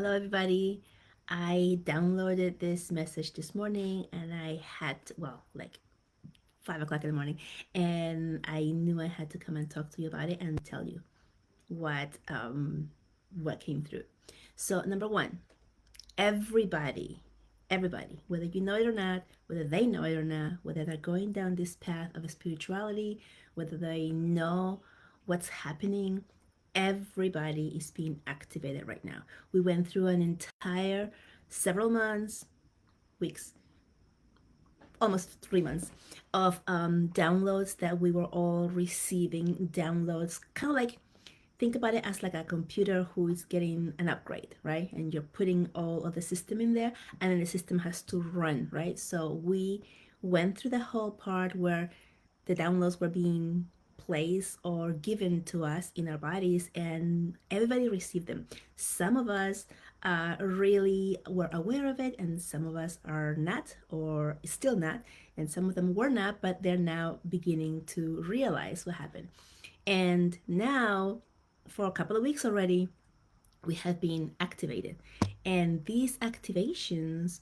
Hello, everybody. I downloaded this message this morning and I had, like 5 o'clock in the morning, and I knew I had to come and talk to you about it and tell you what came through. So, number one, everybody, everybody, whether you know it or not, whether they know it or not, whether they're going down this path of spirituality, whether they know what's happening, everybody is being activated right now. We went through an entire several months, weeks, almost 3 months of downloads that we were all receiving. Downloads, kind of like, think about it as like a computer who is getting an upgrade, right? And you're putting all of the system in there, and then the system has to run, right? So we went through the whole part where the downloads were being placed or given to us in our bodies, and everybody received them. Some of us really were aware of it, and some of us are not, or still not, and some of them were not, but they're now beginning to realize what happened. And now, for a couple of weeks already, we have been activated. And these activations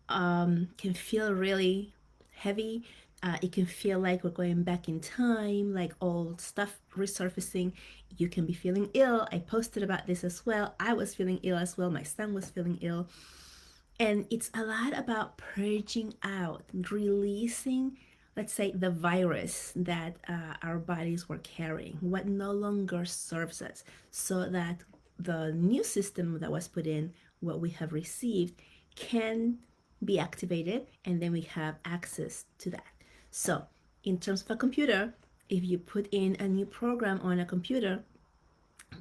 can feel really heavy. It can feel like we're going back in time, like old stuff resurfacing. You can be feeling ill. I posted about this as well. I was feeling ill as well. My son was feeling ill. And it's a lot about purging out, releasing, let's say, the virus that our bodies were carrying, what no longer serves us, so that the new system that was put in, what we have received, can be activated, and then we have access to that. So, in terms of a computer, if you put in a new program on a computer,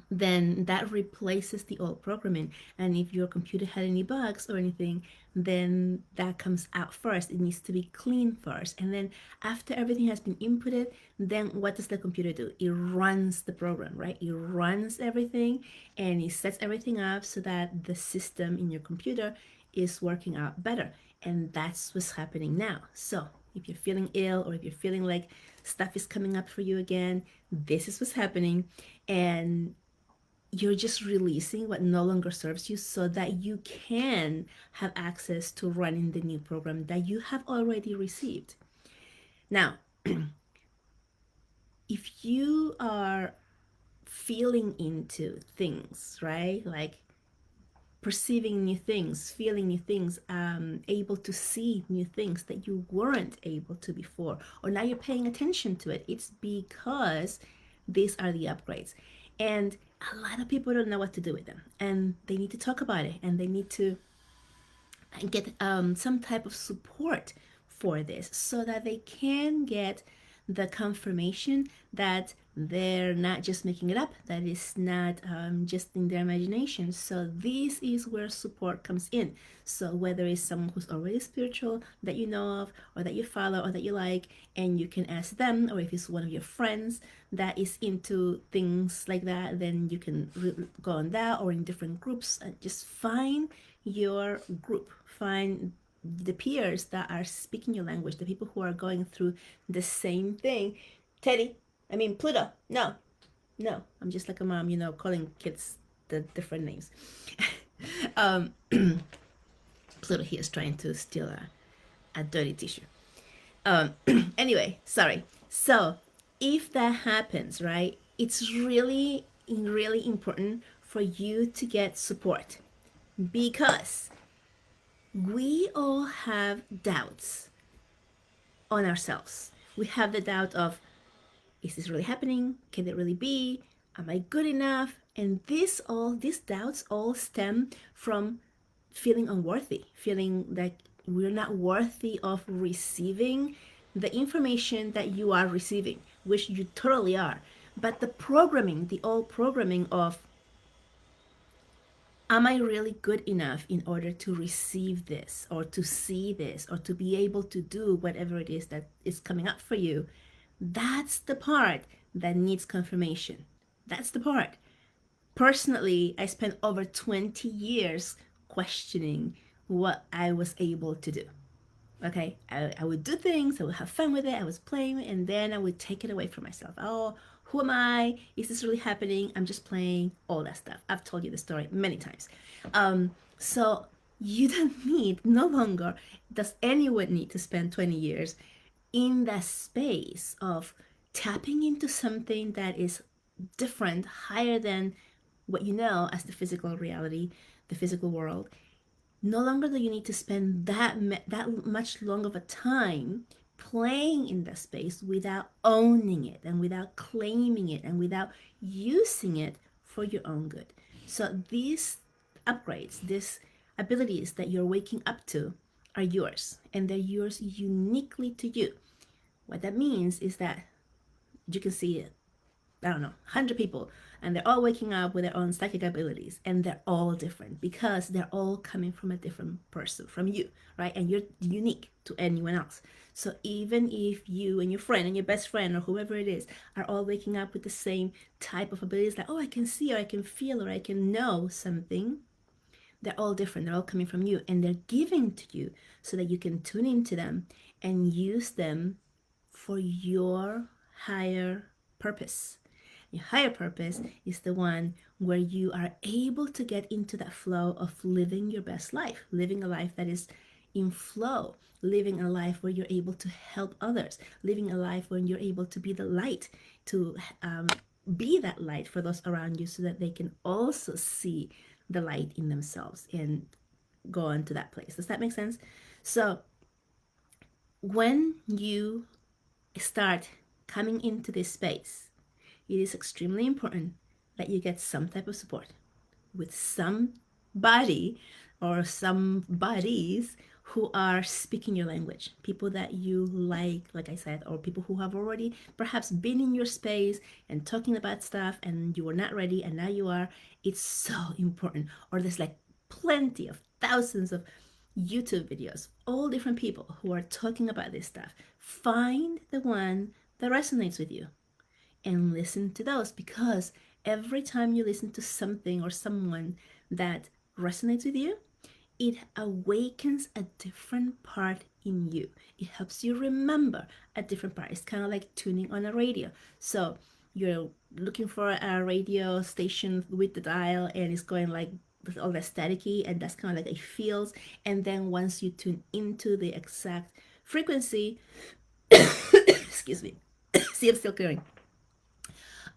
then that replaces the old programming. And if your computer had any bugs or anything, then that comes out first. It needs to be cleaned first. And then after everything has been inputted, then what does the computer do? It runs the program, right? It runs everything and it sets everything up so that the system in your computer is working out better. And that's what's happening now. So if you're feeling ill, or if you're feeling like stuff is coming up for you again, this is what's happening. And you're just releasing what no longer serves you so that you can have access to running the new program that you have already received. Now, if you are feeling into things, right? Like perceiving new things, feeling new things, able to see new things that you weren't able to before, or now you're paying attention to it, it's because these are the upgrades. And a lot of people don't know what to do with them, and they need to talk about it, and they need to get some type of support for this so that they can get the confirmation that they're not just making it up, that it's not just in their imagination. So this is where support comes in. So whether it's someone who's already spiritual that you know of, or that you follow, or that you like, and you can ask them, or if it's one of your friends that is into things like that, then you can go on that, or in different groups, and just find your group, find the peers that are speaking your language, the people who are going through the same thing. Teddy, I mean Pluto, no, no, I'm just like a mom, calling kids the different names. um, Pluto here is trying to steal a dirty tissue. Anyway, sorry. So if that happens, right, it's really, really important for you to get support, because we all have doubts on ourselves. We have the doubt of, is this really happening? Can it really be? Am I good enough? And these doubts all stem from feeling unworthy, feeling like we're not worthy of receiving the information that you are receiving, which you totally are. But the programming, the old programming of, am I really good enough in order to receive this, or to see this, or to be able to do whatever it is that is coming up for you? That's the part that needs confirmation. That's the part. Personally, I spent over 20 years questioning what I was able to do. Okay, I would do things, I would have fun with it, I was playing, and then I would take it away from myself. Oh, Who am I? Is this really happening? I'm just playing, all that stuff. I've told you the story many times. So you don't need, no longer does anyone need to spend 20 years in that space of tapping into something that is different, higher than what you know as the physical reality, the physical world. No longer do you need to spend that much long of a time playing in that space without owning it and without claiming it and without using it for your own good. So these upgrades, these abilities that you're waking up to are yours, and they're yours uniquely to you. What that means is that you can see, I don't know, 100 people, and they're all waking up with their own psychic abilities, and they're all different because they're all coming from a different person, from you, right? And you're unique to anyone else. So even if you and your friend and your best friend or whoever it is are all waking up with the same type of abilities, like, oh, I can see or I can feel or I can know something, they're all different. They're all coming from you, and they're giving to you so that you can tune into them and use them for your higher purpose. Your higher purpose is the one where you are able to get into that flow of living your best life, living a life that is in flow, living a life where you're able to help others, living a life where you're able to be the light, to be that light for those around you so that they can also see the light in themselves and go on to that place. Does that make sense? So when you start coming into this space, it is extremely important that you get some type of support with somebody or some bodies who are speaking your language, people that you like I said, or people who have already perhaps been in your space and talking about stuff and you were not ready and now you are. It's so important. Or there's like plenty of thousands of YouTube videos, all different people who are talking about this stuff. Find the one that resonates with you and listen to those, because every time you listen to something or someone that resonates with you, it awakens a different part in you. It helps you remember a different part. It's kind of like tuning on a radio. So you're looking for a radio station with the dial and it's going like with all the staticky, and that's kind of like it feels. And then once you tune into the exact frequency, excuse me, see, I'm still clearing.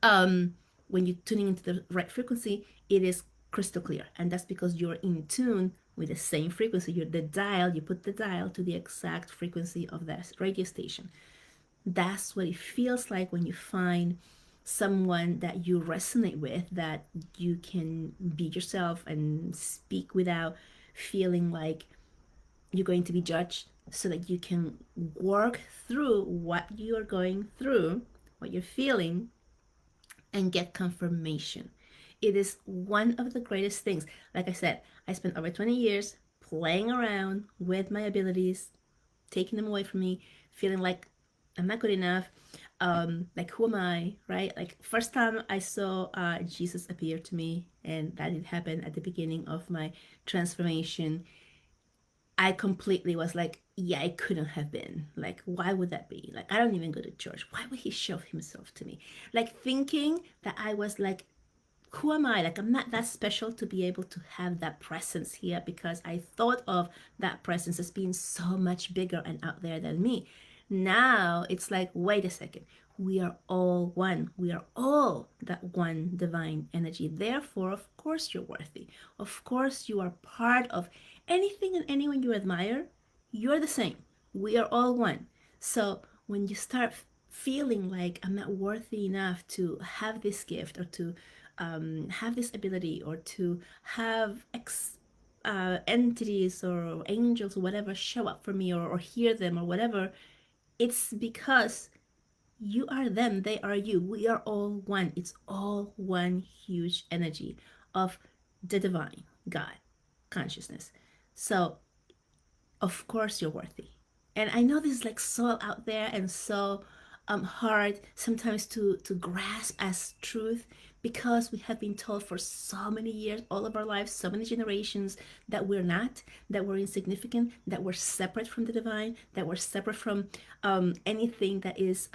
When you're tuning into the right frequency, it is crystal clear, and that's because you're in tune with the same frequency. You're the dial, you put the dial to the exact frequency of that radio station. That's what it feels like when you find someone that you resonate with, that you can be yourself and speak without feeling like you're going to be judged, so that you can work through what you are going through, what you're feeling, and get confirmation. It is one of the greatest things. Like I said, I spent over 20 years playing around with my abilities, taking them away from me, feeling like I'm not good enough. Like, who am I, right? Like, first time I saw Jesus appear to me, and that did happen at the beginning of my transformation. I completely was like, yeah, it couldn't have been. Like, why would that be? Like, I don't even go to church. Why would he show himself to me? Like, thinking that I was like, who am I? Like, I'm not that special to be able to have that presence here, because I thought of that presence as being so much bigger and out there than me. Now it's like, wait a second. We are all one. We are all that one divine energy. Therefore, of course, you're worthy. Of course, you are part of anything and anyone you admire. You're the same. We are all one. So when you start feeling like I'm not worthy enough to have this gift, or to have this ability, or to have entities or angels or whatever show up for me, or hear them or whatever, it's because you are them, they are you. We are all one. It's all one huge energy of the divine God consciousness. So of course you're worthy. And I know this is like so out there and so hard sometimes to grasp as truth, because we have been told for so many years, all of our lives, so many generations, that we're not, that we're insignificant, that we're separate from the divine, that we're separate from anything that is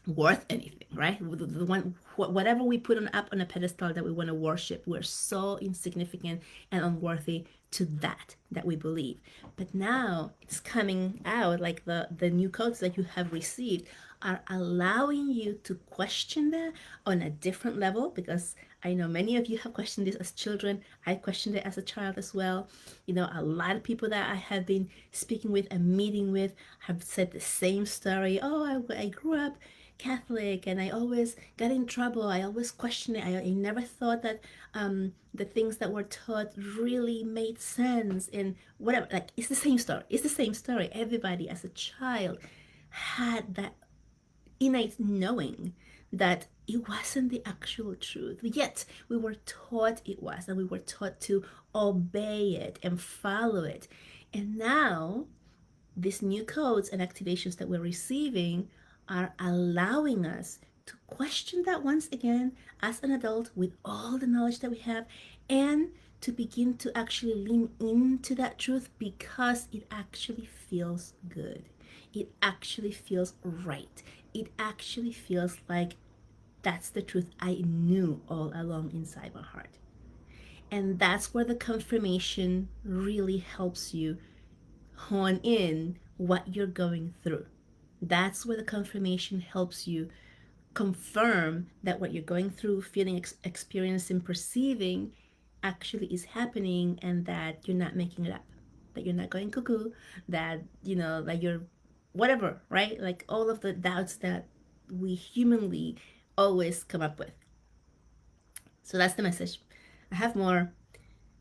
worth anything, right? The one, whatever we put on up on a pedestal that we want to worship, we're so insignificant and unworthy to that we believe. But now it's coming out, like the new codes that you have received are allowing you to question that on a different level, because I know many of you have questioned this as children. I questioned it as a child as well. You know, a lot of people that I have been speaking with and meeting with have said the same story. Oh, I grew up Catholic and I always got in trouble. I always questioned it. I never thought that the things that were taught really made sense and whatever. Like, it's the same story. It's the same story. Everybody as a child had that innate knowing that it wasn't the actual truth. Yet we were taught it was, and we were taught to obey it and follow it. And now these new codes and activations that we're receiving are allowing us to question that once again as an adult with all the knowledge that we have, and to begin to actually lean into that truth because it actually feels good. It actually feels right. It actually feels like that's the truth I knew all along inside my heart. And that's where the confirmation really helps you hone in what you're going through. That's where the confirmation helps you confirm that what you're going through, feeling, experiencing, perceiving actually is happening, and that you're not making it up, that you're not going cuckoo, that, you know, that you're whatever, right? Like all of the doubts that we humanly always come up with. So that's the message. I have more,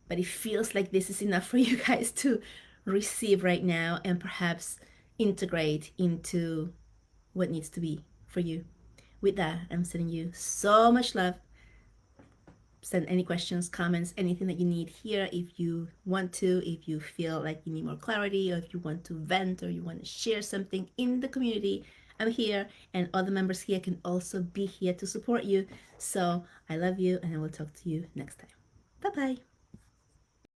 but it feels like this is enough for you guys to receive right now and perhaps integrate into what needs to be for you. With that, I'm sending you so much love. Send any questions, comments, anything that you need here if you want to, if you feel like you need more clarity, or if you want to vent, or you want to share something in the community. I'm here, and other members here can also be here to support you. So I love you, and I will talk to you next time. Bye bye.